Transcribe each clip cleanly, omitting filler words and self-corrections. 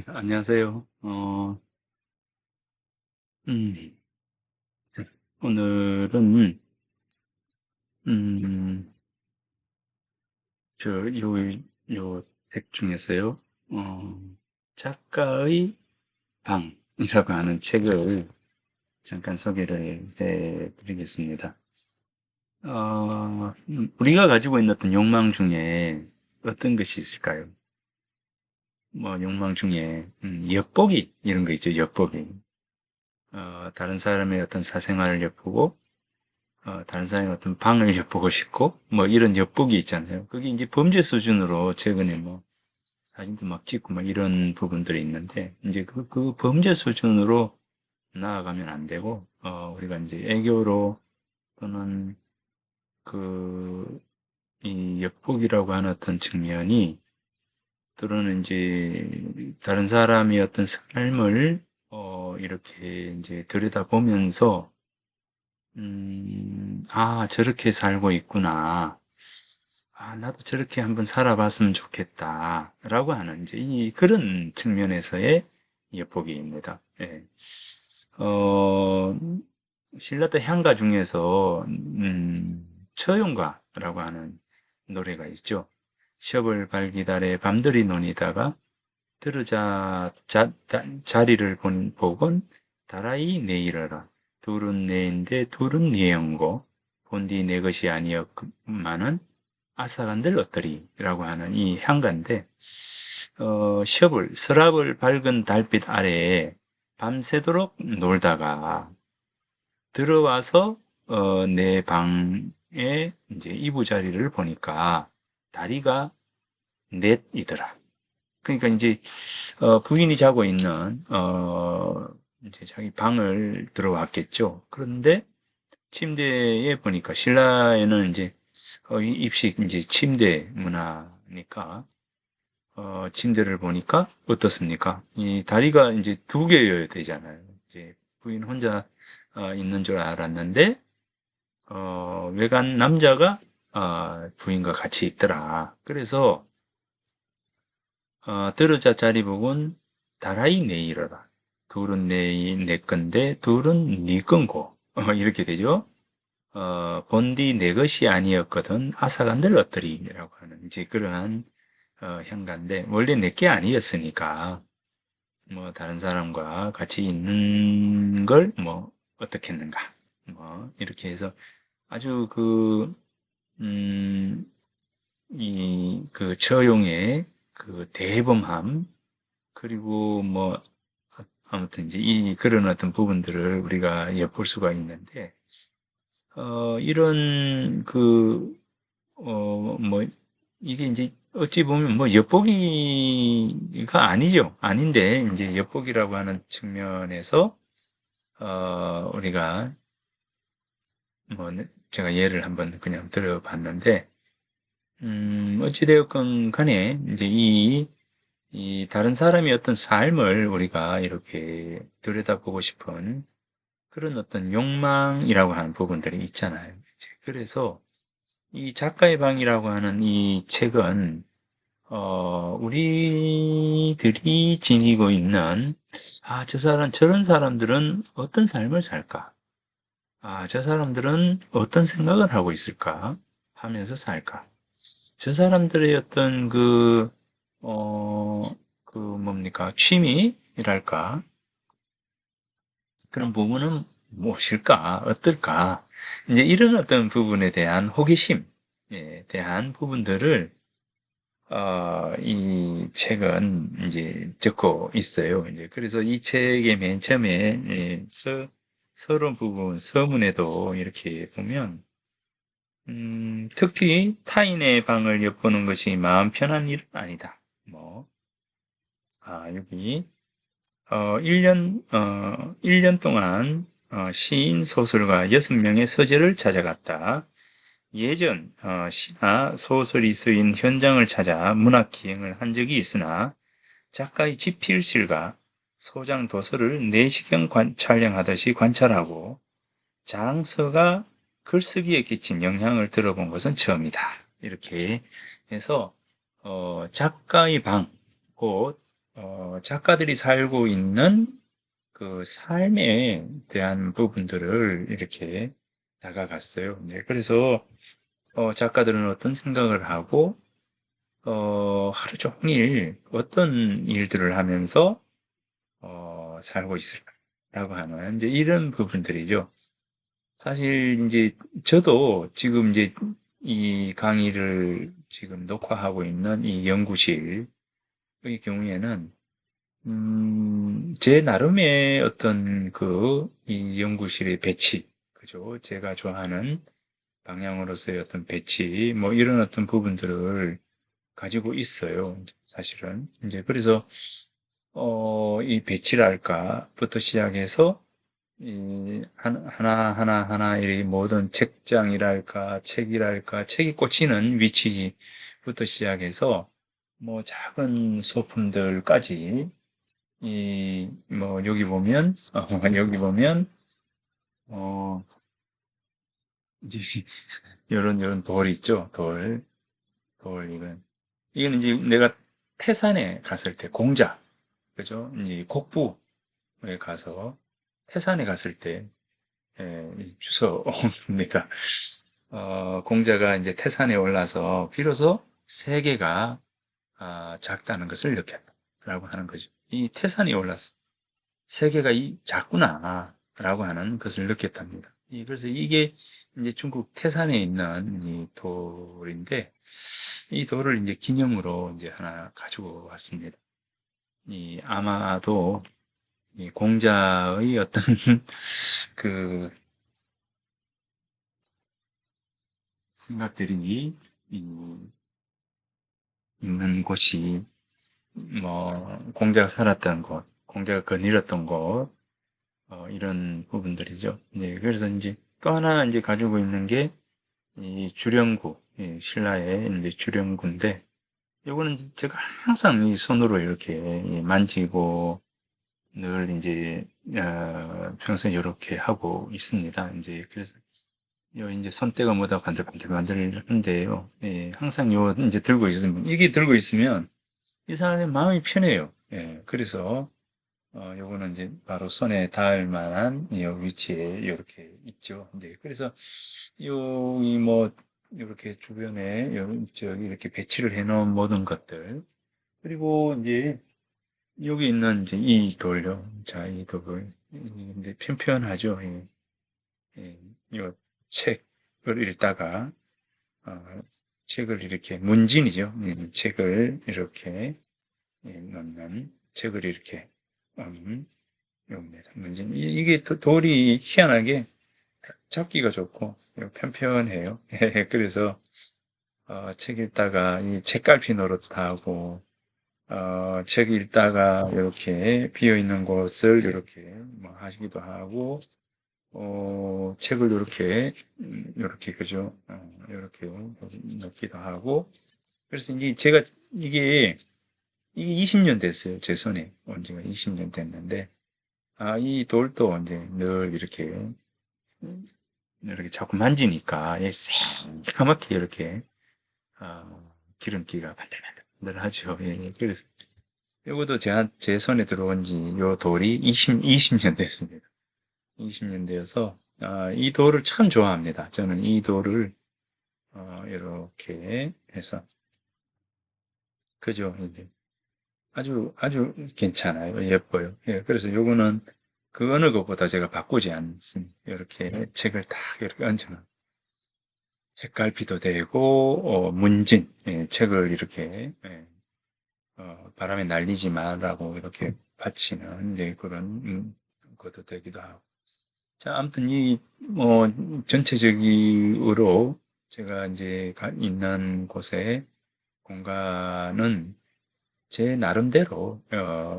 안녕하세요. 음, 오늘은, 음, 저, 요 책 중에서요, 어, 작가의 방이라고 하는 책을 잠깐 소개를 해 드리겠습니다. 우리가 가지고 있는 어떤 욕망 중에 어떤 것이 있을까요? 뭐, 욕망 중에, 엿보기, 이런 거 있죠, 엿보기. 다른 사람의 어떤 사생활을 엿보고, 다른 사람의 어떤 방을 엿보고 싶고, 뭐 이런 엿보기 있잖아요. 그게 이제 범죄 수준으로 최근에 뭐 사진도 막 찍고 막 이런 부분들이 있는데, 이제 그 범죄 수준으로 나아가면 안 되고, 우리가 이제 애교로 또는 그, 이 엿보기라고 하는 어떤 측면이, 또는 이제 다른 사람의 어떤 삶을, 이렇게 이제 들여다보면서, 저렇게 살고 있구나. 나도 저렇게 한번 살아봤으면 좋겠다. 라고 하는 이제 그런 측면에서의 엿보기입니다. 예. 어, 신라타 향가 중에서, 처용가라고 하는 노래가 있죠. 시업을 발기달에 밤들이 논이다가 자리를 보건 다라이 내일어라. 둘은 내인데 둘은 니에온고 본디 내 것이 아니었마는 아사간들 어떠리라고 하는 이 향가인데, 서랍을 밝은 달빛 아래에 밤새도록 놀다가 들어와서 내 방에 이제 이부자리를 보니까 다리가 넷이더라. 그러니까 이제 부인이 자고 있는 이제 자기 방을 들어왔겠죠. 그런데 침대에 보니까 신라에는 이제 입식 이제 침대 문화니까 침대를 보니까 어떻습니까? 이 다리가 이제 두 개여야 되잖아요. 이제 부인 혼자 있는 줄 알았는데 외간 남자가 부인과 같이 있더라. 그래서 들으자 자리복은 다라이 내일어라. 둘은 내 건데 둘은 네 건고. 이렇게 되죠. 본디 내 것이 아니었거든 아사간들 어떠리라고 하는 이제 그러한 향가인데, 원래 내 게 아니었으니까 뭐 다른 사람과 같이 있는 걸 뭐 어떻겠는가, 뭐 이렇게 해서 아주 음, 그 처용의 그 대범함, 그리고 뭐 아무튼 이제 그런 어떤 부분들을 우리가 엿볼 수가 있는데, 이런 뭐 이게 이제 어찌 보면 뭐 엿보기가 아니죠. 아닌데 이제 엿보기라고 하는 측면에서 우리가 뭐 제가 예를 한번 그냥 들어봤는데, 어찌되었건 간에 이제 이 다른 사람의 어떤 삶을 우리가 이렇게 들여다보고 싶은 그런 어떤 욕망이라고 하는 부분들이 있잖아요. 이제 그래서 이 작가의 방이라고 하는 이 책은 우리들이 지니고 있는, 저런 사람들은 어떤 삶을 살까? 저 사람들은 어떤 생각을 하고 있을까? 하면서 살까? 저 사람들의 어떤 뭡니까? 취미랄까? 그런 부분은 무엇일까? 어떨까? 이제 이런 어떤 부분에 대한 호기심에 대한 부분들을 이 책은 이제 적고 있어요. 이제 그래서 이 책의 맨 처음에 서론 부분, 서문에도 이렇게 보면, 특히 타인의 방을 엿보는 것이 마음 편한 일은 아니다. 뭐, 여기, 1년 동안 시인 소설가 6명의 서재를 찾아갔다. 예전 시나 소설이 쓰인 현장을 찾아 문학 기행을 한 적이 있으나 작가의 집필실과 소장 도서를 내시경 촬영하듯이 관찰하고 장서가 글쓰기에 끼친 영향을 들어본 것은 처음이다. 이렇게 해서 작가의 방, 곧 작가들이 살고 있는 그 삶에 대한 부분들을 이렇게 다가갔어요. 네, 그래서 작가들은 어떤 생각을 하고 하루 종일 어떤 일들을 하면서 살고 있을까라고 하는 이제 이런 부분들이죠. 사실 이제 저도 지금 이제 이 강의를 지금 녹화하고 있는 이 연구실의 경우에는 제 나름의 어떤 이 연구실의 배치, 그죠? 제가 좋아하는 방향으로서의 어떤 배치, 뭐 이런 어떤 부분들을 가지고 있어요. 사실은. 이제 그래서, 이 배치랄까부터 시작해서, 하나, 이 모든 책장이랄까, 책이랄까, 책이 꽂히는 위치부터 시작해서, 뭐 작은 소품들까지, 여기 보면, 여기 보면, 어, 이제, 요런 돌 있죠? 이건 이제 내가 태산에 갔을 때, 그죠? 이제 곡부에 가서, 태산에 갔을 때, 이 주워 내가, 공자가 이제 태산에 올라서 비로소 세계가 작다는 것을 느꼈다라고 하는 거죠. 이 태산이 올라서 세계가 작구나라고 하는 것을 느꼈답니다. 그래서 이게 이제 중국 태산에 있는 이 돌인데 이 돌을 이제 기념으로 이제 하나 가지고 왔습니다. 아마도 이 공자의 어떤 그 생각들이 있는 곳이 뭐 공자가 살았던 곳, 공자가 거닐었던 곳, 이런 부분들이죠. 네, 그래서 이제 또 하나 이제 가지고 있는 게 이 주령구, 신라의 이제 주령구인데, 요거는 제가 항상 이 손으로 이렇게 만지고 늘 이제 평소에 이렇게 하고 있습니다. 이제 그래서 요 이제 손때가 뭐다 반들반들 한데요. 항상 요 이제 들고 있으면 이게 들고 있으면 이상하게 마음이 편해요. 그래서 요거는 이제 바로 손에 닿을 만한 이 위치에 이렇게 있죠. 이제 그래서 여기 뭐 이렇게 주변에 저기 이렇게 배치를 해 놓은 모든 것들 그리고 이제 여기 있는 이제 이 돌요. 자, 이 돌. 근데 편편하죠. 예, 요 책을 읽다가 어, 책을 이렇게 문진이죠. 책을 이렇게 넣는 책을 이렇게 여기입니다. 문진. 이게 돌이 희한하게 잡기가 좋고 편편해요. 그래서 책 읽다가 이 책갈피 노릇하고 책 읽다가 이렇게 비어 있는 곳을 이렇게 뭐 하시기도 하고 책을 이렇게 그죠? 이렇게 넣기도 하고 그래서 이제 제가 이게 20년 됐어요. 제 손에 온 지가 20년 됐는데 이 돌도 이제 늘 이렇게 자꾸 만지니까 새까맣게 이렇게 기름기가 반들반들하죠. 예, 그래서 이것도 제 손에 들어온 지 요 돌이 20년 됐습니다. 20년 되어서 이 돌을 참 좋아합니다. 저는 이 돌을 이렇게 해서 그죠? 이제 아주 괜찮아요. 예뻐요. 예, 그래서 요거는 그 어느 것보다 제가 바꾸지 않습니다. 이렇게 책을 딱 이렇게 얹어놓은 책갈피도 되고 문진 책을 이렇게 바람에 날리지 마라고 이렇게 받치는 그런 것도 되기도 하고. 자, 아무튼 전체적으로 제가 이제 있는 곳에 공간은 제 나름대로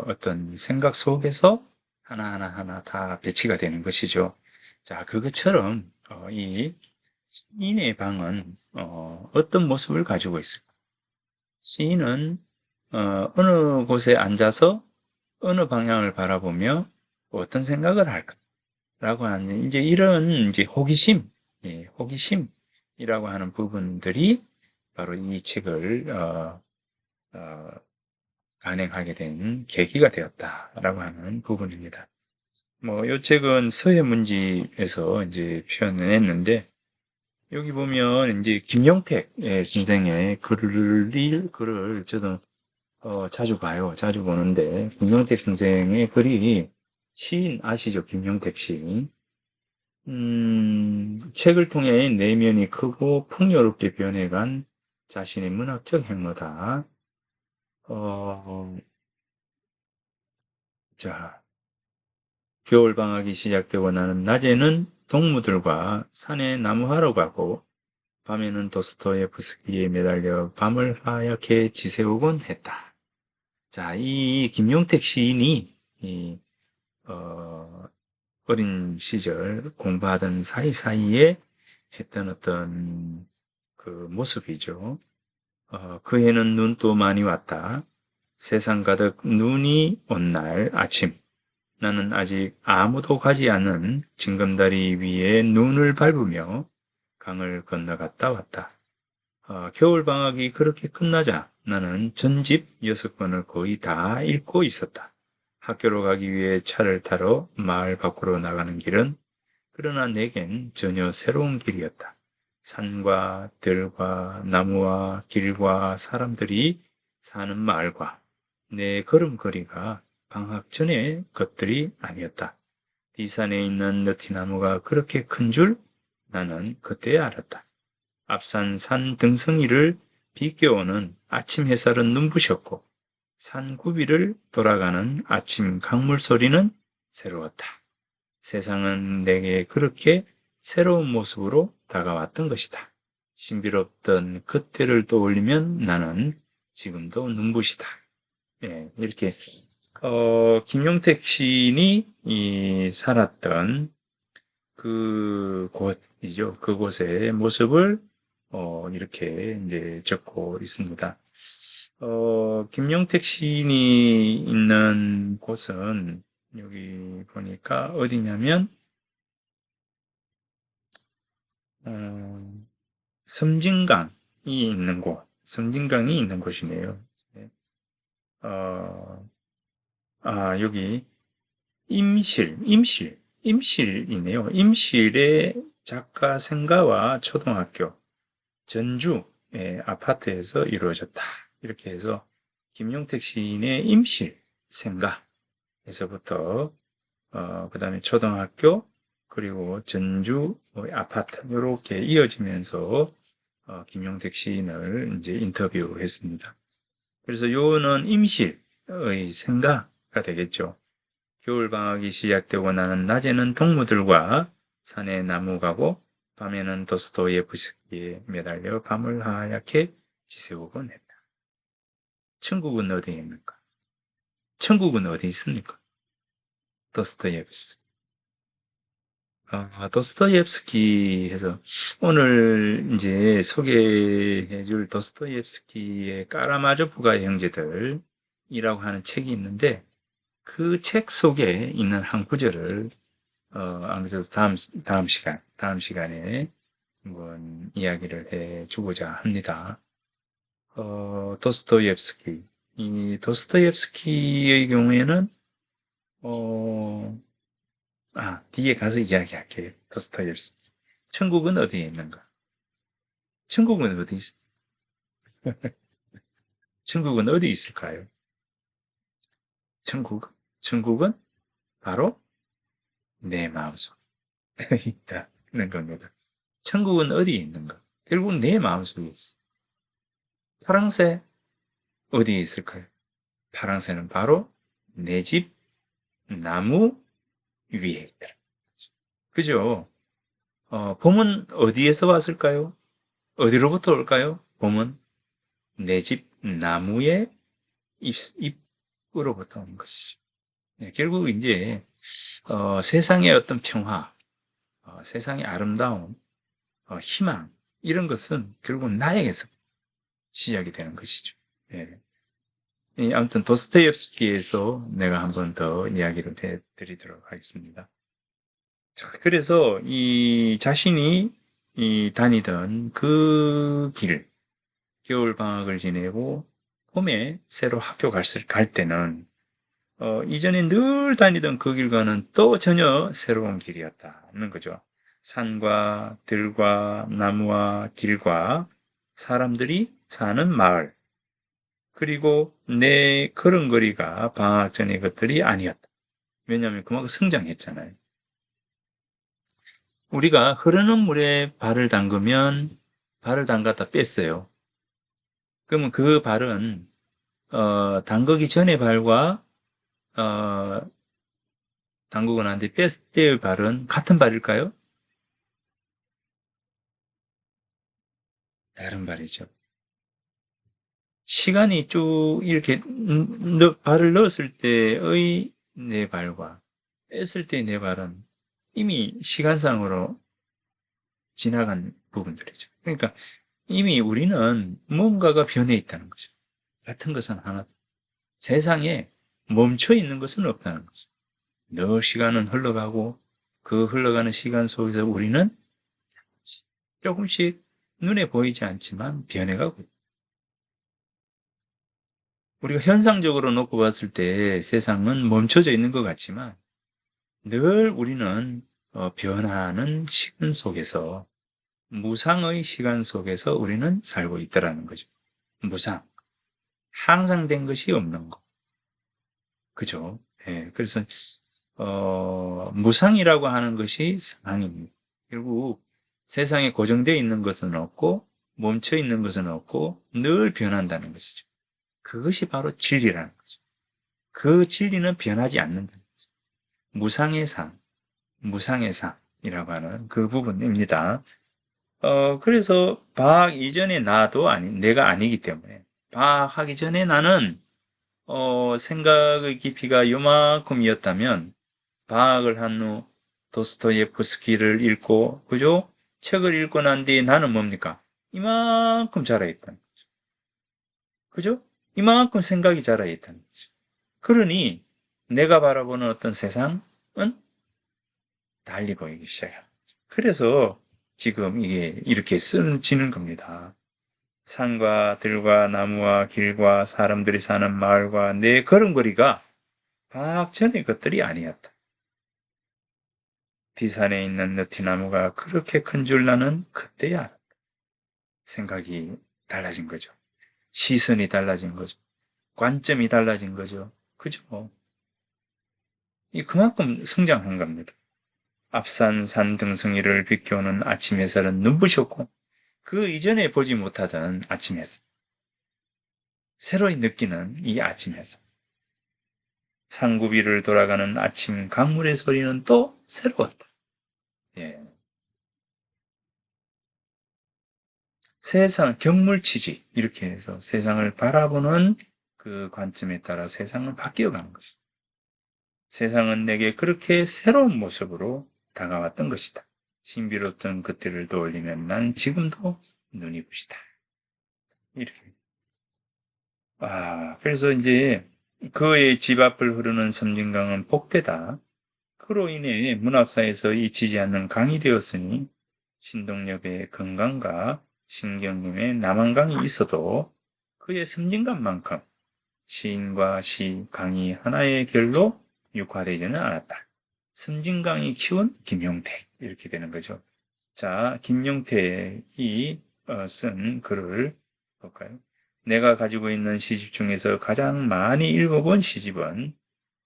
어떤 생각 속에서 하나하나 다 배치가 되는 것이죠. 자, 그것처럼 이 시인의 방은 어떤 모습을 가지고 있을까? 시인은 어느 곳에 앉아서 어느 방향을 바라보며 어떤 생각을 할까? 라고 하는 이제 이런 이제 호기심, 호기심이라고 하는 부분들이 바로 이 책을 어, 간행하게 된 계기가 되었다라고 하는 부분입니다. 이 책은 서예 문집에서 이제 표현했는데, 여기 보면 이제 김용택 선생의 글을 저도 자주 봐요. 자주 보는데, 김용택 선생의 글이 시인 아시죠? 김용택 시인. 책을 통해 내면이 크고 풍요롭게 변해간 자신의 문학적 행로다. 어, 자, 겨울방학이 시작되고 나는 낮에는 동무들과 산에 나무하러 가고 밤에는 도스토예프스키에 매달려 밤을 하얗게 지새우곤 했다. 자, 이 김용택 시인이 어, 어린 시절 공부하던 사이사이에 했던 어떤 그 모습이죠. 그 해는 눈도 많이 왔다. 세상 가득 눈이 온 날 아침. 나는 아직 아무도 가지 않은 징검다리 위에 눈을 밟으며 강을 건너갔다 왔다. 겨울방학이 그렇게 끝나자 나는 전집 6권을 거의 다 읽고 있었다. 학교로 가기 위해 차를 타러 마을 밖으로 나가는 길은 그러나 내겐 전혀 새로운 길이었다. 산과 들과 나무와 길과 사람들이 사는 마을과 내 걸음걸이가 방학 전의 것들이 아니었다. 뒷산에 있는 느티나무가 그렇게 큰 줄 나는 그때 알았다. 앞산 산 등성이를 비껴오는 아침 햇살은 눈부셨고 산구비를 돌아가는 아침 강물 소리는 새로웠다. 세상은 내게 그렇게 새로운 모습으로 다가왔던 것이다. 신비롭던 그때를 떠올리면 나는 지금도 눈부시다. 예, 이렇게 김용택 시인이 살았던 그 곳이죠. 그곳의 모습을 이렇게 이제 적고 있습니다. 김용택 시인이 있는 곳은 여기 보니까 어디냐면 어, 섬진강이 섬진강이 있는 곳이네요. 네. 어, 여기 임실이네요. 임실의 작가 생가와 초등학교, 전주의 아파트에서 이루어졌다. 이렇게 해서 김용택 시인의 임실 생가에서부터 그 다음에 초등학교, 그리고 전주 아파트 이렇게 이어지면서 김용택 시인을 이제 인터뷰했습니다. 그래서 요는 임실의 생가가 되겠죠. 겨울방학이 시작되고 나는 낮에는 동무들과 산에 나무 가고 밤에는 도스토예프스키에 매달려 밤을 하얗게 지새우곤 했다. 천국은 어디에 있는가? 천국은 어디 있습니까? 도스토예프스키. 도스토옙스키 해서 오늘 이제 소개해 줄 도스토옙스키의 까라마조프가 형제들이라고 하는 책이 있는데 그 책 속에 있는 한 구절을 안 그래도 다음 시간에 한번 이야기를 해 주고자 합니다. 도스토옙스키. 이 도스토옙스키의 경우에는 어, 뒤에 가서 이야기할게요. 도스토옙스키. 천국은 어디에 있는가? 천국은 어디 있, 천국은 어디 있을까요? 천국은 바로 내 마음속에 있다는 겁니다. 천국은 어디에 있는가? 결국 내 마음속에 있어. 파랑새 어디에 있을까요? 파랑새는 바로 내 집 나무 위에 있다. 그죠? 봄은 어디에서 왔을까요? 어디로부터 올까요? 봄은 내 집 나무의 잎으로부터 오는 것이죠. 네, 결국 이제 세상의 어떤 평화, 세상의 아름다움, 희망 이런 것은 결국 나에게서 시작이 되는 것이죠. 예. 아무튼 도스토옙스키에서 내가 한 번 더 이야기를 해드리도록 하겠습니다. 그래서 이 자신이 다니던 그 길, 겨울 방학을 지내고 봄에 새로 학교 갈 때는 이전에 늘 다니던 그 길과는 또 전혀 새로운 길이었다는 거죠. 산과 들과 나무와 길과 사람들이 사는 마을, 그리고 내 걸음걸이가 방학 전의 것들이 아니었다. 왜냐하면 그만큼 성장했잖아요. 우리가 흐르는 물에 발을 담그면 발을 담갔다 뺐어요. 그러면 그 발은 담그기 전의 발과 어, 담그고 난 뒤에 뺐을 발은 같은 발일까요? 다른 발이죠. 시간이 쭉 이렇게 발을 넣었을 때의 내 발과 뺐을 때의 내 발은 이미 시간상으로 지나간 부분들이죠. 그러니까 이미 우리는 뭔가가 변해 있다는 거죠. 같은 것은 하나. 세상에 멈춰 있는 것은 없다는 거죠. 늘 시간은 흘러가고 그 흘러가는 시간 속에서 우리는 조금씩 눈에 보이지 않지만 변해가고 있다. 우리가 현상적으로 놓고 봤을 때 세상은 멈춰져 있는 것 같지만 늘 우리는 변화하는 시간 속에서 무상의 시간 속에서 우리는 살고 있다라는 거죠. 무상. 항상 된 것이 없는 거. 그죠? 예. 그래서 무상이라고 하는 것이 상입니다. 결국 세상에 고정되어 있는 것은 없고 멈춰 있는 것은 없고 늘 변한다는 것이죠. 그것이 바로 진리라는 거죠. 그 진리는 변하지 않는다. 무상의 상, 무상의 상이라고 하는 그 부분입니다. 그래서 방학 이전에 나도 내가 아니기 때문에 방학하기 전에 나는 생각의 깊이가 요만큼이었다면 방학을 한 후 도스토예프스키를 읽고 그죠? 책을 읽고 난 뒤에 나는 뭡니까? 이만큼 자라있다는 거죠. 그죠? 이만큼 생각이 자라있다는 거죠. 그러니 내가 바라보는 어떤 세상은 달리 보이기 시작해요. 그래서 지금 이게 이렇게 쓰지는 겁니다. 산과 들과 나무와 길과 사람들이 사는 마을과 내 걸음걸이가 방학 전의 것들이 아니었다. 뒷산에 있는 느티나무가 그렇게 큰 줄 나는 그때야 생각이 달라진 거죠. 시선이 달라진 거죠. 관점이 달라진 거죠. 그죠? 이 그만큼 성장한 겁니다. 앞산 산등성이를 비껴오는 아침 햇살은 눈부셨고 그 이전에 보지 못하던 아침 햇살. 새로이 느끼는 이 아침 햇살. 산구비를 돌아가는 아침 강물의 소리는 또 새로웠다. 예. 세상, 경물치지. 이렇게 해서 세상을 바라보는 그 관점에 따라 세상은 바뀌어가는 것이다. 세상은 내게 그렇게 새로운 모습으로 다가왔던 것이다. 신비로웠던 그때를 떠올리면 난 지금도 눈이 부시다. 이렇게. 그래서 이제 그의 집 앞을 흐르는 섬진강은 복되다. 그로 인해 문학사에서 잊히지 않는 강이 되었으니 신동엽의 건강과 신경림의 남한강이 있어도 그의 섬진강만큼 시인과 시, 강이 하나의 결로 육화되지는 않았다. 섬진강이 키운 김용택 이렇게 되는 거죠. 자, 김용택이 쓴 글을 볼까요? 내가 가지고 있는 시집 중에서 가장 많이 읽어본 시집은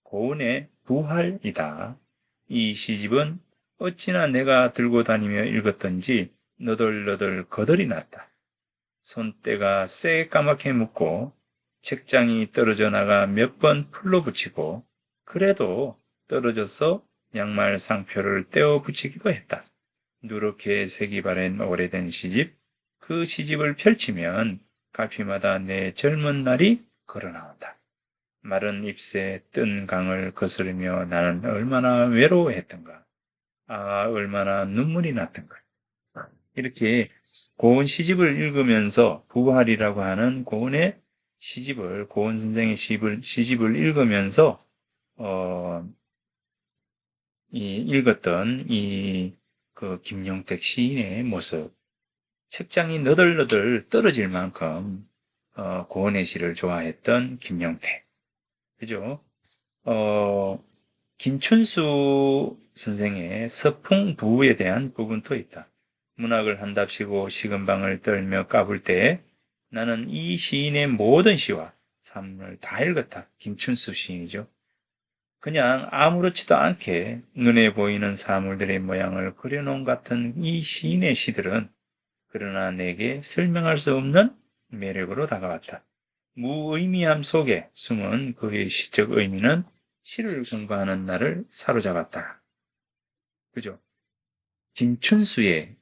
고은의 부활이다. 이 시집은 어찌나 내가 들고 다니며 읽었던지 너덜너덜 거덜이 났다. 손때가 새까맣게 묻고 책장이 떨어져 나가 몇 번 풀로 붙이고 그래도 떨어져서 양말 상표를 떼어 붙이기도 했다. 누렇게 색이 바랜 오래된 시집, 그 시집을 펼치면 갈피마다 내 젊은 날이 걸어나온다. 마른 잎새 뜬 강을 거스르며 나는 얼마나 외로워했던가. 얼마나 눈물이 났던가. 이렇게 고은 시집을 읽으면서 부활이라고 하는 고은의 시집을, 고은 선생의 시집을 읽으면서, 읽었던 그 김용택 시인의 모습. 책장이 너덜너덜 떨어질 만큼 고은혜 씨를 좋아했던 김용택. 그죠? 어, 김춘수 선생의 서풍부에 대한 부분도 있다. 문학을 한답시고 식은방을 떨며 까불 때에 나는 이 시인의 모든 시와 삶을 다 읽었다. 김춘수 시인이죠. 그냥 아무렇지도 않게 눈에 보이는 사물들의 모양을 그려놓은 같은 이 시인의 시들은 그러나 내게 설명할 수 없는 매력으로 다가왔다. 무의미함 속에 숨은 그의 시적 의미는 시를 공부하는 나를 사로잡았다. 그죠? 김춘수의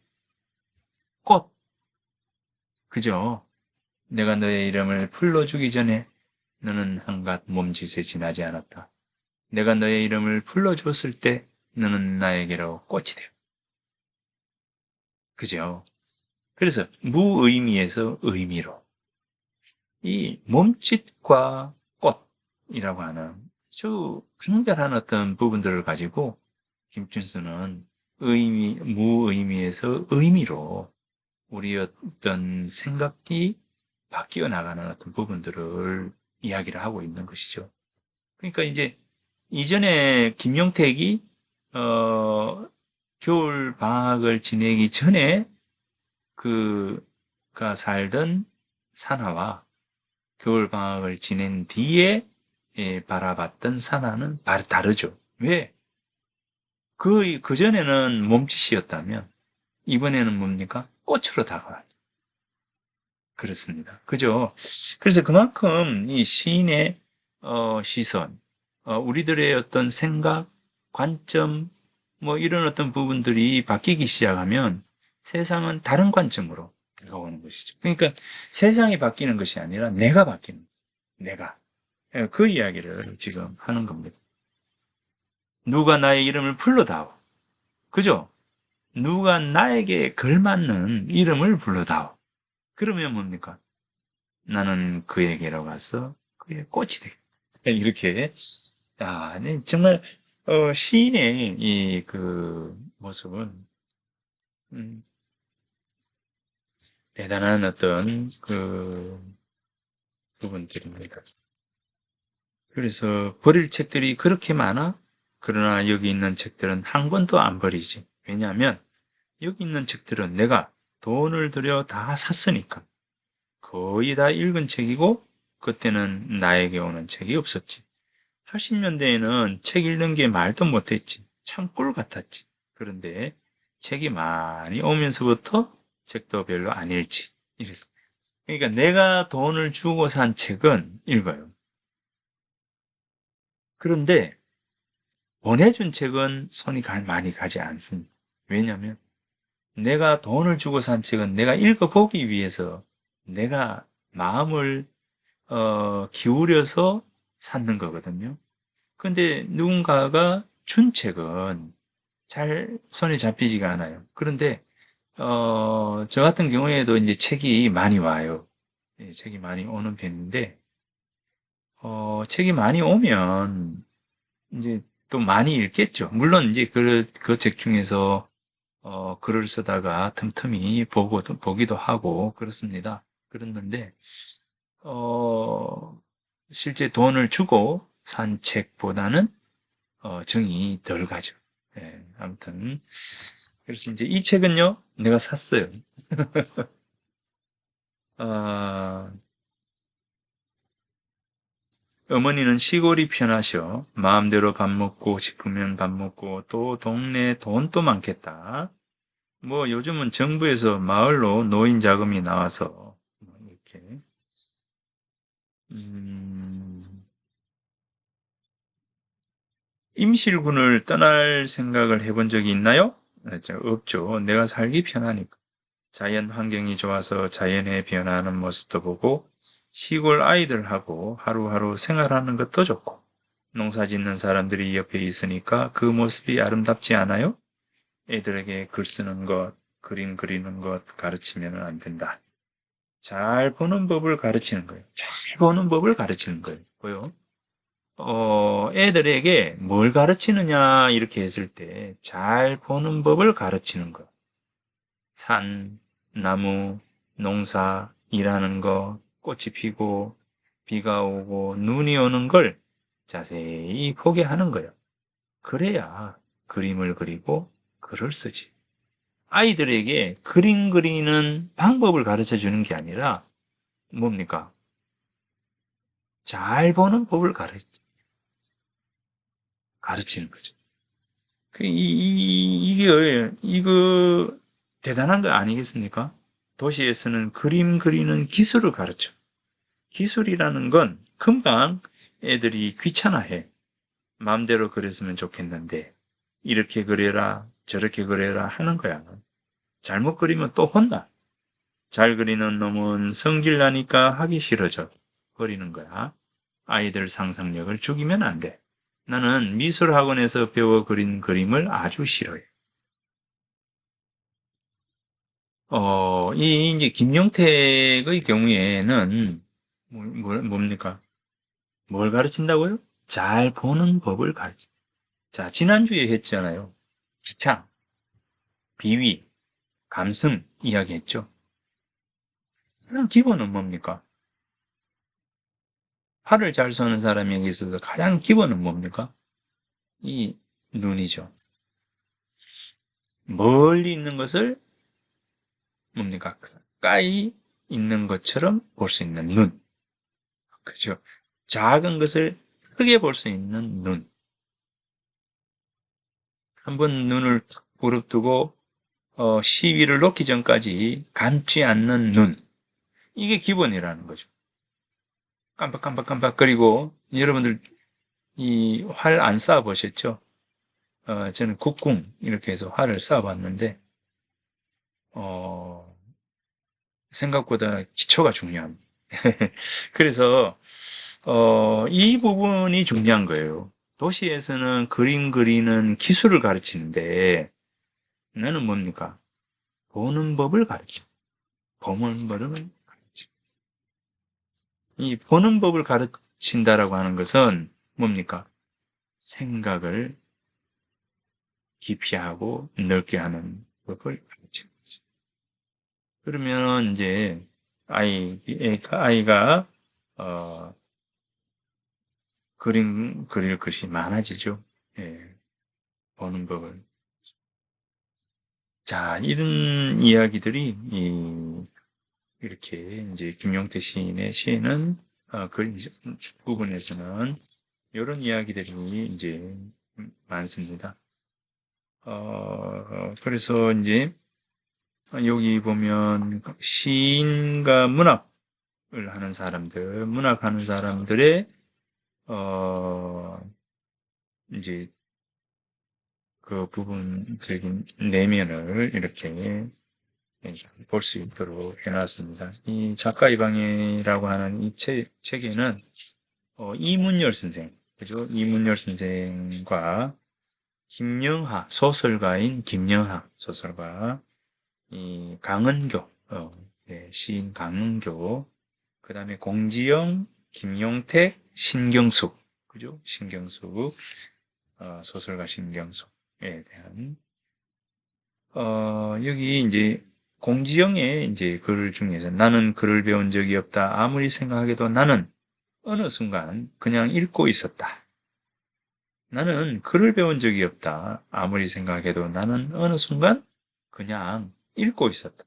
꽃, 그죠? 내가 너의 이름을 불러주기 전에 너는 한갓 몸짓에 지나지 않았다. 내가 너의 이름을 불러줬을 때 너는 나에게로 꽃이 되어. 그죠? 그래서 무의미에서 의미로 이 몸짓과 꽃이라고 하는 아주 간결한 어떤 부분들을 가지고 김춘수는 무의미에서 의미로 우리 어떤 생각이 바뀌어 나가는 어떤 부분들을 이야기를 하고 있는 것이죠. 그러니까 이제 이전에 김용택이 겨울 방학을 지내기 전에 그가 살던 산하와 겨울 방학을 지낸 뒤에 바라봤던 산하는 다르죠. 왜? 그전에는 몸짓이었다면 이번에는 뭡니까? 꽃으로 다가와요. 그렇습니다. 그죠? 그래서 그만큼 이 시인의 시선, 우리들의 어떤 생각, 관점, 뭐 이런 어떤 부분들이 바뀌기 시작하면 세상은 다른 관점으로 다가오는 것이죠. 그러니까 세상이 바뀌는 것이 아니라 내가 바뀌는, 내가. 그 이야기를 지금 하는 겁니다. 누가 나의 이름을 불러다오. 그죠? 누가 나에게 걸맞는 이름을 불러다오. 그러면 뭡니까? 나는 그에게로 가서 그의 꽃이 되겠다. 이렇게, 네, 정말, 시인의 이 그 모습은, 음, 대단한 어떤 그 부분들입니다. 그래서 버릴 책들이 그렇게 많아? 그러나 여기 있는 책들은 한 권도 안 버리지. 왜냐하면 여기 있는 책들은 내가 돈을 들여 다 샀으니까. 거의 다 읽은 책이고 그때는 나에게 오는 책이 없었지. 80년대에는 책 읽는 게 말도 못했지. 참 꿀 같았지. 그런데 책이 많이 오면서부터 책도 별로 안 읽지. 이랬어. 그러니까 내가 돈을 주고 산 책은 읽어요. 그런데 보내준 책은 손이 많이 가지 않습니다. 왜냐하면 내가 돈을 주고 산 책은 내가 읽어보기 위해서 내가 마음을 기울여서 샀는 거거든요. 근데 누군가가 준 책은 잘 손에 잡히지가 않아요. 그런데 저 같은 경우에도 이제 책이 많이 와요. 예, 책이 많이 오는 편인데 책이 많이 오면 이제 또 많이 읽겠죠. 물론 이제 그 책 중에서 글을 쓰다가 틈틈이 보기도 하고 그렇습니다. 그랬는데 어, 실제 돈을 주고 산 책보다는 정이 덜 가죠. 예, 아무튼 그래서 이제 이 책은요 내가 샀어요. 아, 어머니는 시골이 편하셔. 마음대로 밥 먹고 싶으면 밥 먹고 또 동네에 돈도 많겠다. 뭐 요즘은 정부에서 마을로 노인 자금이 나와서 뭐 이렇게 음, 임실군을 떠날 생각을 해본 적이 있나요? 없죠. 내가 살기 편하니까. 자연 환경이 좋아서 자연의 변화하는 모습도 보고 시골 아이들하고 하루하루 생활하는 것도 좋고 농사 짓는 사람들이 옆에 있으니까 그 모습이 아름답지 않아요? 애들에게 글 쓰는 것, 그림 그리는 것 가르치면 안 된다. 잘 보는 법을 가르치는 거예요. 잘 보는 법을 가르치는 거예요. 뭐요? 애들에게 뭘 가르치느냐 이렇게 했을 때 잘 보는 법을 가르치는 거. 산, 나무, 농사, 일하는 거, 꽃이 피고 비가 오고 눈이 오는 걸 자세히 보게 하는 거예요. 그래야 그림을 그리고 글을 쓰지. 아이들에게 그림 그리는 방법을 가르쳐 주는 게 아니라 뭡니까? 잘 보는 법을 가르치는 거죠. 이거 대단한 거 아니겠습니까? 도시에서는 그림 그리는 기술을 가르쳐. 기술이라는 건 금방 애들이 귀찮아해. 마음대로 그렸으면 좋겠는데, 이렇게 그려라, 저렇게 그려라 하는 거야. 잘못 그리면 또 혼나. 잘 그리는 놈은 성질 나니까 하기 싫어져. 버리는 거야. 아이들 상상력을 죽이면 안 돼. 나는 미술학원에서 배워 그린 그림을 아주 싫어해. 이제 김용택의 경우에는 뭡니까? 뭘 가르친다고요? 잘 보는 법을 가르친. 자, 지난주에 했잖아요. 기창, 비위, 감성 이야기했죠. 그럼 기본은 뭡니까? 활을 잘 쏘는 사람에게 있어서 가장 기본은 뭡니까? 이 눈이죠. 멀리 있는 것을 뭡니까? 가까이 있는 것처럼 볼 수 있는 눈. 그죠? 작은 것을 크게 볼 수 있는 눈. 한번 눈을 탁 부릅뜨고 시위를 놓기 전까지 감지 않는 눈. 이게 기본이라는 거죠. 깜빡깜빡깜빡거리고 여러분들 이 활 안 쏴 보셨죠? 저는 국궁 이렇게 해서 활을 쏴 봤는데 어, 생각보다 기초가 중요합니다. 그래서 이 부분이 중요한 거예요. 도시에서는 그림 그리는 기술을 가르치는데 나는 뭡니까? 보는 법을 가르쳐. 보는 법을 가르쳐. 이 보는 법을 가르친다라고 하는 것은 뭡니까? 생각을 깊이 하고 넓게 하는 법을 가르치는 거죠. 그러면 이제 아이가 어, 그림 그릴 것이 많아지죠. 예, 보는 법을. 자, 이런 이야기들이 이렇게 이제 김용태 시인의 시에는 그림 부분에서는 이런 이야기들이 이제 많습니다. 그래서 이제 여기 보면 시인과 문학을 하는 사람들, 문학하는 사람들의 어, 이제 그 부분적인 내면을 이렇게 볼 수 있도록 해놨습니다. 이 작가 이방이라고 하는 이 책에는 이문열 선생, 그죠? 이문열 선생과 김영하, 소설가인 김영하 소설가, 이 강은교, 네, 시인 강은교, 그 다음에 공지영, 김용택, 신경숙, 그죠? 신경숙, 소설가 신경숙에 대한, 여기 이제 공지영의 이제 글 중에서 나는 글을 배운 적이 없다. 아무리 생각해도 나는 어느 순간 그냥 읽고 있었다. 나는 글을 배운 적이 없다. 아무리 생각해도 나는 어느 순간 그냥 읽고 있었다.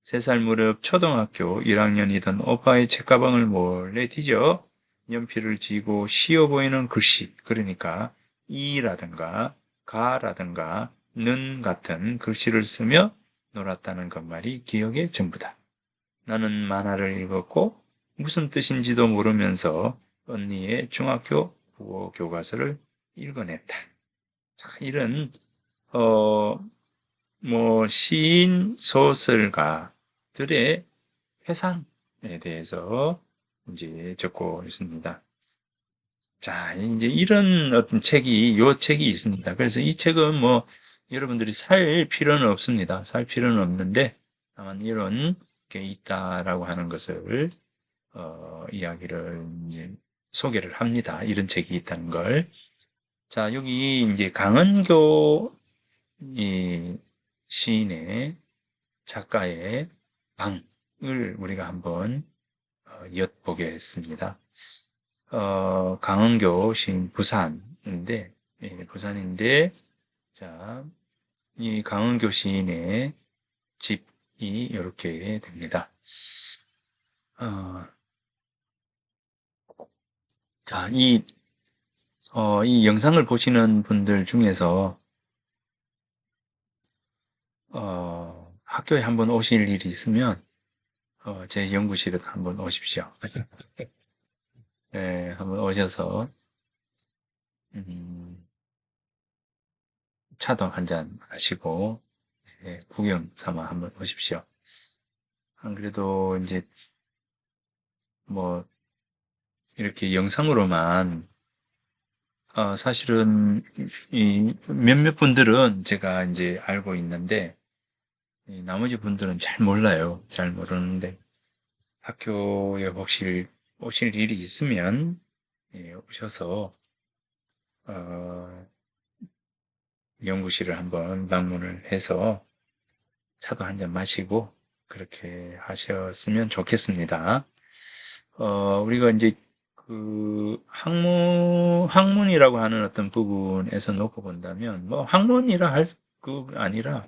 3살 무렵 초등학교 1학년이던 오빠의 책가방을 몰래 뒤져 연필을 쥐고 쉬워 보이는 글씨, 그러니까 이라든가 가라든가 는 같은 글씨를 쓰며 놀았다는 것만이 기억의 전부다. 나는 만화를 읽었고 무슨 뜻인지도 모르면서 언니의 중학교 국어 교과서를 읽어냈다. 이런 어, 시인 소설가들의 회상에 대해서 이제 적고 있습니다. 자, 이제 이런 어떤 요 책이 있습니다. 그래서 이 책은 뭐 여러분들이 살 필요는 없습니다. 살 필요는 없는데 다만 이런 게 있다라고 하는 것을 이야기를 이제 소개를 합니다. 이런 책이 있다는 걸. 자, 여기 이제 강은교 이 시인의 작가의 방을 우리가 한번 엿보겠습니다. 강은교 시인 부산인데, 예, 부산인데, 자, 이 강은교 시인의 집이 이렇게 됩니다. 어, 자, 이 영상을 보시는 분들 중에서, 학교에 한번 오실 일이 있으면, 제 연구실에도 한번 오십시오. 네, 한번 오셔서, 음, 차도 한 잔 하시고, 예, 구경 삼아 한번 오십시오. 안 그래도 이제 뭐 이렇게 영상으로만 사실은 이 몇몇 분들은 제가 이제 알고 있는데 이 나머지 분들은 잘 몰라요. 잘 모르는데 학교에 혹시 오실 일이 있으면 예, 오셔서 어, 연구실을 한번 방문을 해서 차도 한 잔 마시고 그렇게 하셨으면 좋겠습니다. 우리가 이제 학문이라고 하는 어떤 부분에서 놓고 본다면, 뭐, 학문이라 할 그 아니라,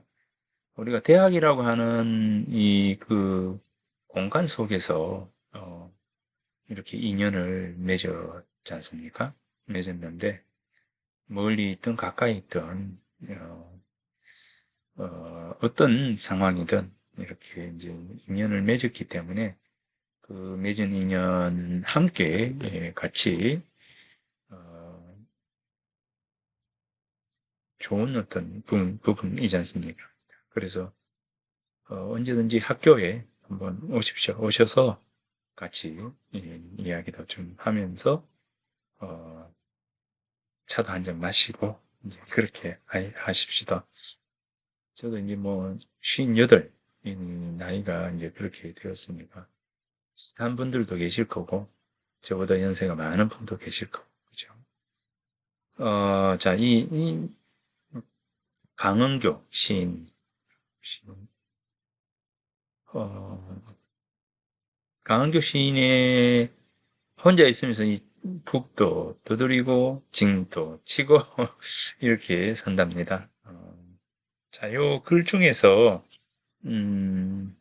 우리가 대학이라고 하는 공간 속에서, 이렇게 인연을 맺었지 않습니까? 맺었는데, 멀리 있든 가까이 있든, 어, 어떤 상황이든, 이렇게 이제 인연을 맺었기 때문에, 그 맺은 인연 함께 예, 같이 어, 좋은 어떤 부분이지 않습니까? 그래서 언제든지 학교에 한번 오십시오. 오셔서 같이 예, 이야기도 좀 하면서 어, 차도 한 잔 마시고 이제 그렇게 하십시다. 저도 이제 뭐 58, 나이가 이제 그렇게 되었으니까 비슷한 분들도 계실 거고 저보다 연세가 많은 분도 계실 거고 그죠? 자, 이 강은교 시인, 어, 강은교 시인의 혼자 있으면서 이 북도 두드리고 징도 치고 이렇게 산답니다. 자, 요 글 중에서 음,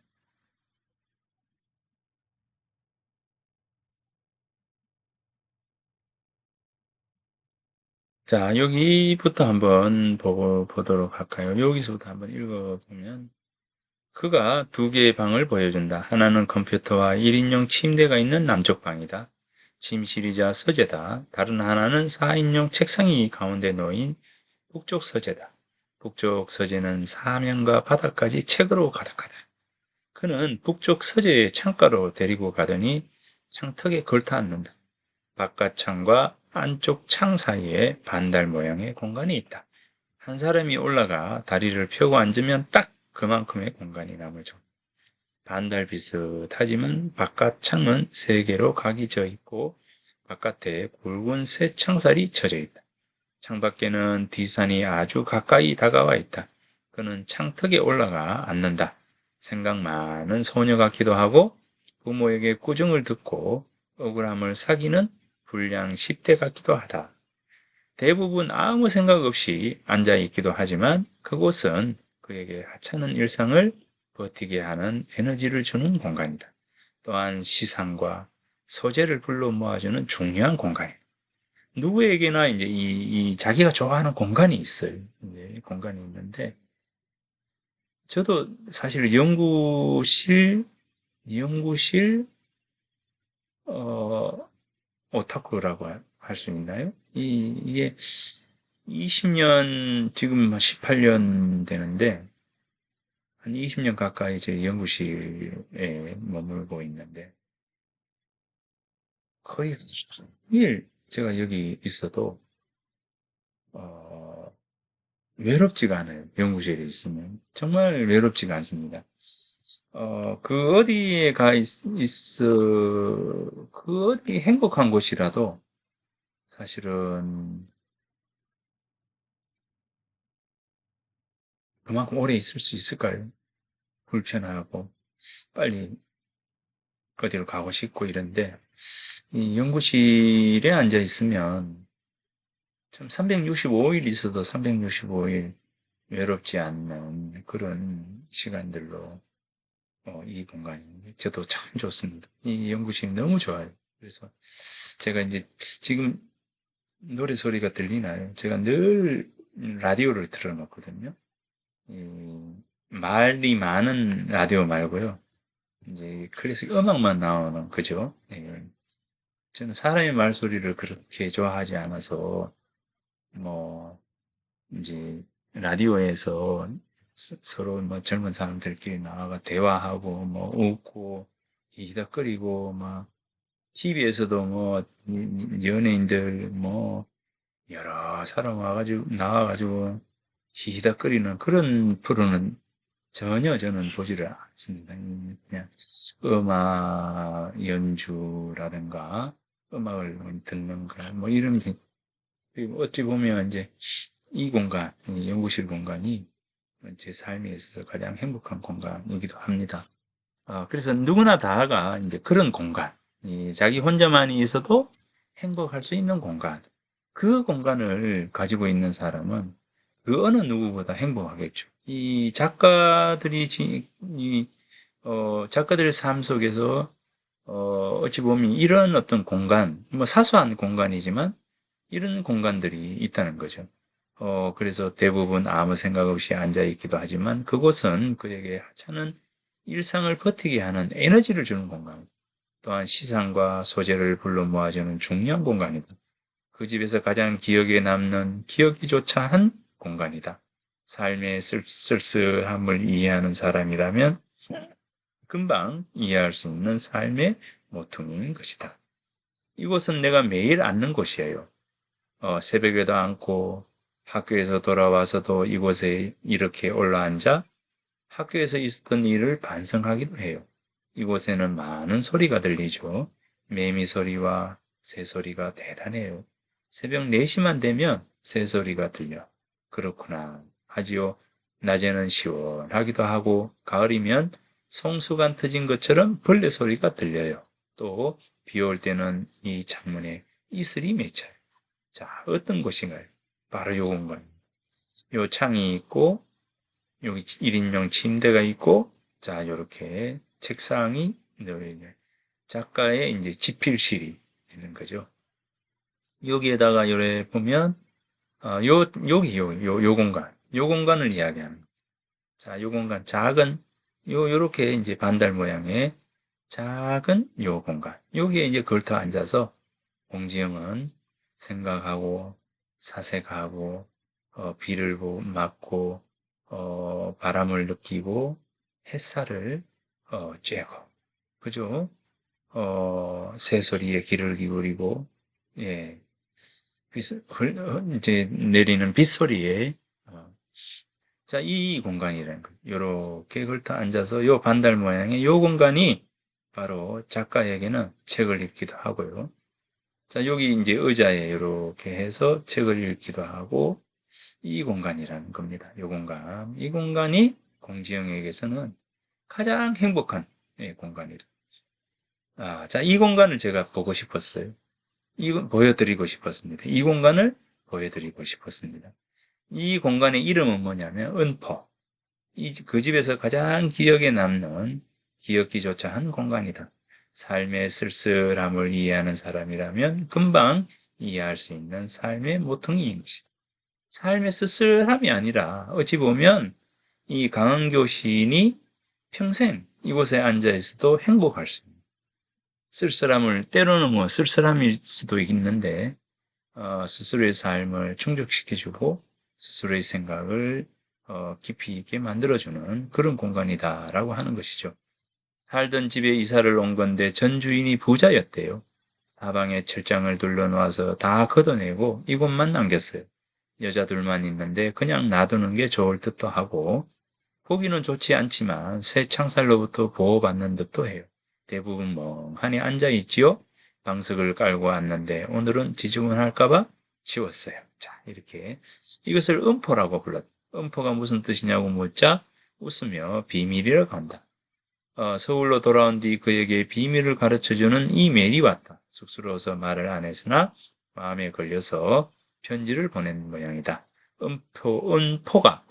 자, 여기부터 한번 보도록 할까요? 여기서부터 한번 읽어보면 그가 두 개의 방을 보여준다. 하나는 컴퓨터와 1인용 침대가 있는 남쪽 방이다. 침실이자 서재다. 다른 하나는 4인용 책상이 가운데 놓인 북쪽 서재다. 북쪽 서재는 사면과 바닥까지 책으로 가득하다. 그는 북쪽 서재의 창가로 데리고 가더니 창턱에 걸터 앉는다. 바깥 창과 안쪽 창 사이에 반달 모양의 공간이 있다. 한 사람이 올라가 다리를 펴고 앉으면 딱 그만큼의 공간이 남을 정도. 반달 비슷하지만 바깥 창은 세 개로 각이 져 있고 바깥에 굵은 쇠 창살이 쳐져 있다. 창밖에는 뒷산이 아주 가까이 다가와 있다. 그는 창턱에 올라가 앉는다. 생각 많은 소녀 같기도 하고 부모에게 꾸중을 듣고 억울함을 사기는 불량 10대 같기도 하다. 대부분 아무 생각 없이 앉아 있기도 하지만 그곳은 그에게 하찮은 일상을 버티게 하는 에너지를 주는 공간이다. 또한 시상과 소재를 불러 모아주는 중요한 공간이다. 누구에게나 이제 이 자기가 좋아하는 공간이 있어요. 이제 공간이 있는데, 저도 사실 연구실, 어, 오타쿠라고 할 수 있나요? 이게 20년, 지금 18년 되는데, 한 20년 가까이 제 연구실에 머물고 있는데, 거의 일 제가 여기 있어도, 어, 외롭지가 않아요. 연구실에 있으면. 정말 외롭지가 않습니다. 그 어디에 그 어디 행복한 곳이라도 사실은 그만큼 오래 있을 수 있을까요? 불편하고, 빨리, 어디로 가고 싶고 이런데, 이 연구실에 앉아 있으면 참 365일 있어도 365일 외롭지 않는 그런 시간들로 이 공간이 저도 참 좋습니다. 이 연구실이 너무 좋아요. 그래서 제가 이제 지금 노래 소리가 들리나요? 제가 늘 라디오를 틀어놓거든요. 이 말이 많은 라디오 말고요. 이제 클래식 음악만 나오는 그죠? 예. 저는 사람의 말소리를 그렇게 좋아하지 않아서 뭐 이제 라디오에서 서로 뭐 젊은 사람들끼리 나와가 대화하고 뭐 웃고 히덕거리고 막 TV에서도 뭐 연예인들 뭐 여러 사람 와가지고 나와가지고 히덕거리는 그런 프로는 전혀 저는 보지를 않습니다. 그냥 음악 연주라든가 음악을 듣는 거뭐 이런 게 그리고 어찌 보면 이제 이 공간, 이 연구실 공간이 제 삶에 있어서 가장 행복한 공간이기도 합니다. 그래서 누구나 다가 이제 그런 공간, 자기 혼자만이 있어도 행복할 수 있는 공간, 그 공간을 가지고 있는 사람은 그 어느 누구보다 행복하겠죠. 이 작가들이, 작가들의 삶 속에서, 어찌 보면 이런 어떤 공간, 뭐 사소한 공간이지만 이런 공간들이 있다는 거죠. 그래서 대부분 아무 생각 없이 앉아있기도 하지만 그곳은 그에게 하찮은 일상을 버티게 하는 에너지를 주는 공간, 또한 시상과 소재를 불러 모아주는 중요한 공간이다. 그 집에서 가장 기억에 남는 기억이조차 한 공간이다. 삶의 쓸쓸함을 이해하는 사람이라면 금방 이해할 수 있는 삶의 모퉁이인 것이다. 이곳은 내가 매일 앉는 곳이에요. 새벽에도 앉고 학교에서 돌아와서도 이곳에 이렇게 올라앉아 학교에서 있었던 일을 반성하기도 해요. 이곳에는 많은 소리가 들리죠. 매미 소리와 새 소리가 대단해요. 새벽 4시만 되면 새 소리가 들려. 그렇구나. 하지요. 낮에는 시원하기도 하고 가을이면 송수가 터진 것처럼 벌레 소리가 들려요. 또 비 올 때는 이 창문에 이슬이 맺혀요. 자, 어떤 곳인가요? 바로 요 공간. 요 창이 있고 여기 1인용 침대가 있고, 자, 요렇게 책상이 있는 작가의 이제 집필실이 있는 거죠. 여기에다가 요래 보면, 요 공간. 요 공간을 이야기하는 거. 자, 요 공간, 작은, 요렇게 이제 반달 모양의 작은 요 공간. 여기에 이제 걸터 앉아서 공지영은 생각하고, 사색하고, 비를 맞고, 바람을 느끼고, 햇살을, 쬐고, 그죠? 새소리에 귀를 기울이고, 예, 이제 내리는 빗소리에, 어, 자, 이 공간이라는 거. 요렇게 걸터 앉아서 요 반달 모양의 요 공간이 바로 작가에게는 책을 읽기도 하고요. 자, 여기 이제 의자에 이렇게 해서 책을 읽기도 하고, 이 공간이라는 겁니다. 이 공간. 이 공간이 공지영에게서는 가장 행복한 공간이다. 자, 이 공간을 제가 보고 싶었어요. 이거 보여드리고 싶었습니다. 이 공간을 보여드리고 싶었습니다. 이 공간의 이름은 뭐냐면 은포. 그 집에서 가장 기억에 남는 기억기조차 한 공간이다. 삶의 쓸쓸함을 이해하는 사람이라면 금방 이해할 수 있는 삶의 모퉁이인 것이다. 삶의 쓸쓸함이 아니라 어찌 보면 이 강은교 시인이 평생 이곳에 앉아 있어도 행복할 수 있는 쓸쓸함을 때로는 뭐 쓸쓸함일 수도 있는데 스스로의 삶을 충족시켜주고 스스로의 생각을 깊이 있게 만들어주는 그런 공간이다라고 하는 것이죠. 살던 집에 이사를 온 건데 전 주인이 부자였대요. 사방에 철장을 둘러놓아서 다 걷어내고 이곳만 남겼어요. 여자들만 있는데 그냥 놔두는 게 좋을 듯도 하고 보기는 좋지 않지만 새 창살로부터 보호받는 듯도 해요. 대부분 멍하니 앉아있지요. 방석을 깔고 왔는데 오늘은 지저분할까봐 치웠어요. 자, 이렇게 이것을 음포라고 불렀다. 음포가 무슨 뜻이냐고 묻자 웃으며 비밀이라고 한다. 서울로 돌아온 뒤 그에게 비밀을 가르쳐주는 이메일이 왔다. 쑥스러워서 말을 안 했으나 마음에 걸려서 편지를 보낸 모양이다. 은포가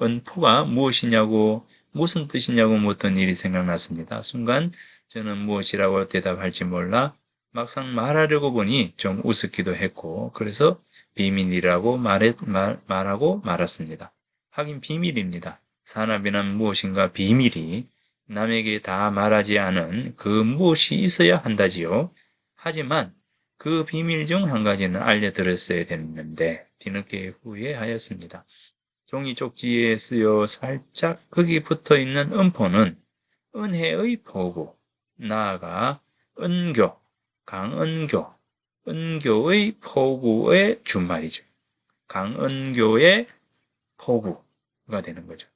무엇이냐고, 무슨 뜻이냐고 묻던 일이 생각났습니다. 순간 저는 무엇이라고 대답할지 몰라 막상 말하려고 보니 좀 우습기도 했고, 그래서 비밀이라고 말하고 말았습니다. 하긴 비밀입니다. 산업이란 무엇인가 비밀이 남에게 다 말하지 않은 그 무엇이 있어야 한다지요. 하지만 그 비밀 중 한 가지는 알려드렸어야 됐는데 뒤늦게 후회하였습니다. 종이 쪽지에 쓰여 살짝 거기 붙어 있는 음포는 은혜의 포구, 나아가 은교, 강은교, 은교의 포구의 준말이죠. 강은교의 포구가 되는 거죠.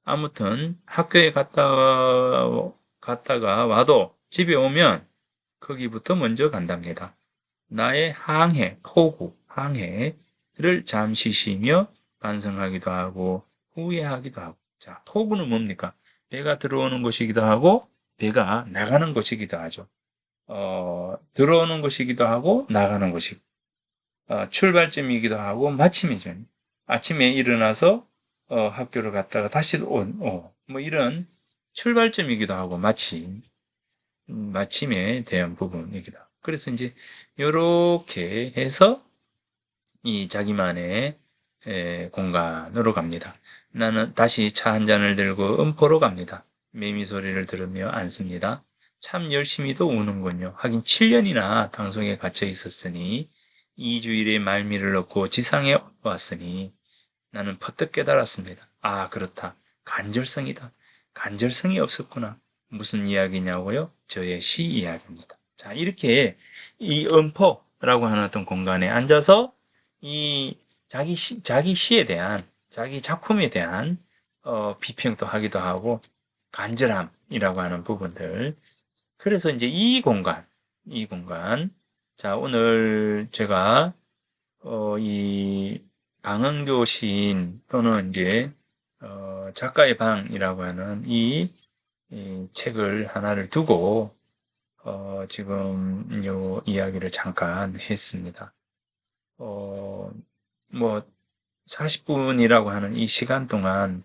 아무튼 학교에 갔다가 와도 집에 오면 거기부터 먼저 간답니다. 나의 항해를 잠시 쉬며 반성하기도 하고 후회하기도 하고. 자, 포구는 뭡니까? 배가 들어오는 곳이기도 하고 배가 나가는 곳이기도 하죠. 들어오는 곳이기도 하고 나가는 곳이고 출발점이기도 하고 마침이죠. 아침에 일어나서 학교를 갔다가 다시 뭐 이런 출발점이기도 하고 마침에 대한 부분이기도 하고. 그래서 이제 이렇게 해서 이 자기만의 공간으로 갑니다. 나는 다시 차 한 잔을 들고 음포로 갑니다. 매미 소리를 들으며 앉습니다. 참 열심히도 우는군요. 하긴 7년이나 방송에 갇혀 있었으니 2주일의 말미를 넣고 지상에 왔으니 나는 퍼뜩 깨달았습니다. 아, 그렇다. 간절성이다. 간절성이 없었구나. 무슨 이야기냐고요? 저의 시 이야기입니다. 자, 이렇게 이 음포라고 하는 어떤 공간에 앉아서 이 자기 시에 대한, 자기 작품에 대한 비평도 하기도 하고 간절함이라고 하는 부분들. 그래서 이제 이 공간. 자, 오늘 제가 이 강은교 시인 또는 이제 작가의 방이라고 하는 이 책을 하나를 두고 지금 요 이야기를 잠깐 했습니다. 뭐 40분이라고 하는 이 시간 동안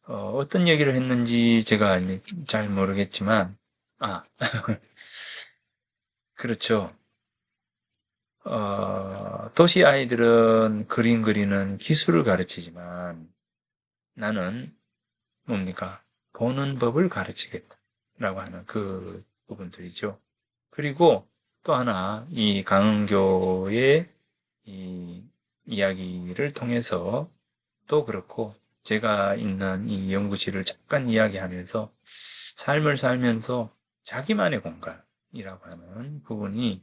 어떤 얘기를 했는지 제가 이제 잘 모르겠지만 아 그렇죠. 도시 아이들은 그림 그리는 기술을 가르치지만 나는 뭡니까? 보는 법을 가르치겠다라고 하는 그 부분들이죠. 그리고 또 하나, 이 강은교의 이 이야기를 통해서 또 그렇고, 제가 있는 이 연구실을 잠깐 이야기하면서 삶을 살면서 자기만의 공간이라고 하는 부분이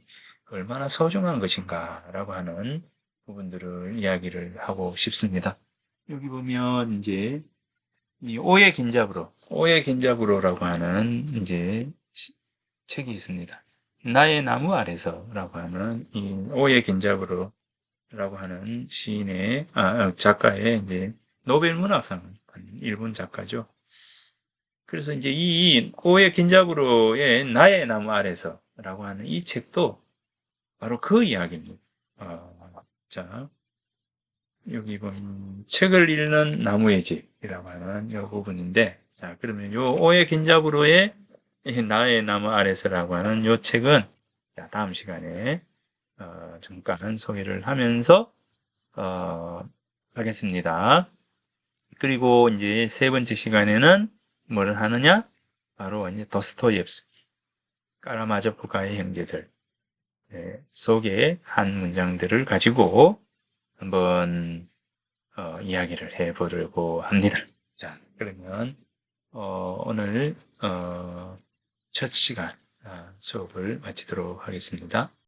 얼마나 소중한 것인가라고 하는 부분들을 이야기를 하고 싶습니다. 여기 보면 이제 이 오예 긴잡으로라고 하는 이제 책이 있습니다. 나의 나무 아래서라고 하는 이 오예 긴잡으로라고 하는 시인의 작가의 이제 노벨 문학상 일본 작가죠. 그래서 이제 이 오예 긴잡으로의 나의 나무 아래서라고 하는 이 책도 바로 그 이야기입니다. 자, 여기 보면 책을 읽는 나무의 집이라고 하는 이 부분인데, 자, 그러면 요 오해 긴잡으로의 나의 나무 아래서라고 하는 요 책은 다음 시간에 잠깐 소개를 하면서 하겠습니다. 그리고 이제 세 번째 시간에는 뭐를 하느냐? 바로 이제 도스토옙스키, 까라마조프가의 형제들 속의 한 문장들을 가지고 한번 이야기를 해보려고 합니다. 자, 그러면 오늘 첫 시간 수업을 마치도록 하겠습니다.